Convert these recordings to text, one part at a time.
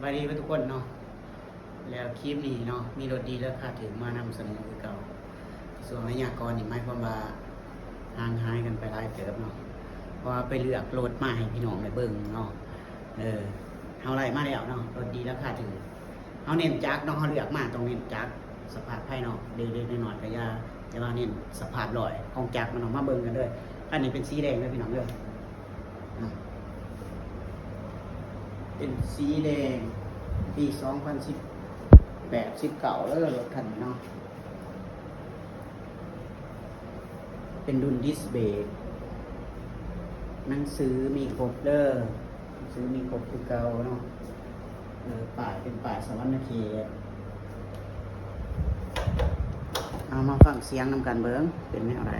วัสดีทุกคนเนาะแล้วคลิปนี้เนาะมีรถดีราคาถึงมานำเสนอคือเก่าส่วนวิทยากรนี่หมายความว่าห่างหายกันไปหลายเติบเนาะเพราะว่าไปเลือกรถมาให้พี่น้องได้เบิ่งเนาะเฮาไล่มาแล้วเนาะรถดีราคาถึงเฮาเน้นจักเนาะเฮาเลือกมาต้องเน้นจักสภาพภายนอกเล็กๆน้อยๆก็อย่าแต่ว่าเน้นสภาพลอยของจักมันออกมาเบิ่งกันเด้ออันนี้เป็นสีแดงเด้อพี่น้องเด้อเป็นสีแดงปี2018 19แล้วรถคันนี้เนาะเป็นรุ่นดิสเบรกหนังสือมีครบเด้อหนังสือมีครบคือเก่าเนาะป้ายเป็นป้ายสวรรณเขตเอามาฟังเสียงนำกันเบิ้งเป็นแนวไร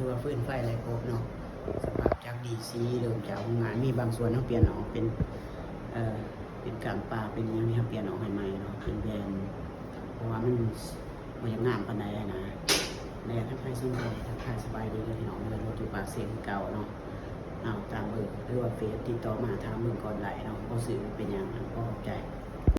ถือว่าฟื้นไฟอะไรครบเนาะสภาพจากดีซีเริ่มจากโรงงานมีบางส่วนเขาเปลี่ยนออกเป็นกลางปลาเป็นอย่างนี้ครับเปลี่ยนออกใหม่ๆเนาะเป็นแบรนด์เพราะว่ามันยังงามปานใดนะในทักทายสบายทักทายสบายดีเลยเนาะเลยรถอยู่ปากเสียงเก่าเนาะเอาตามเบอร์หรือว่าเฟซติดต่อมาทางเมืองก่อนไหลเนาะเขาสื่อเป็นอย่างนั้นก็ใจ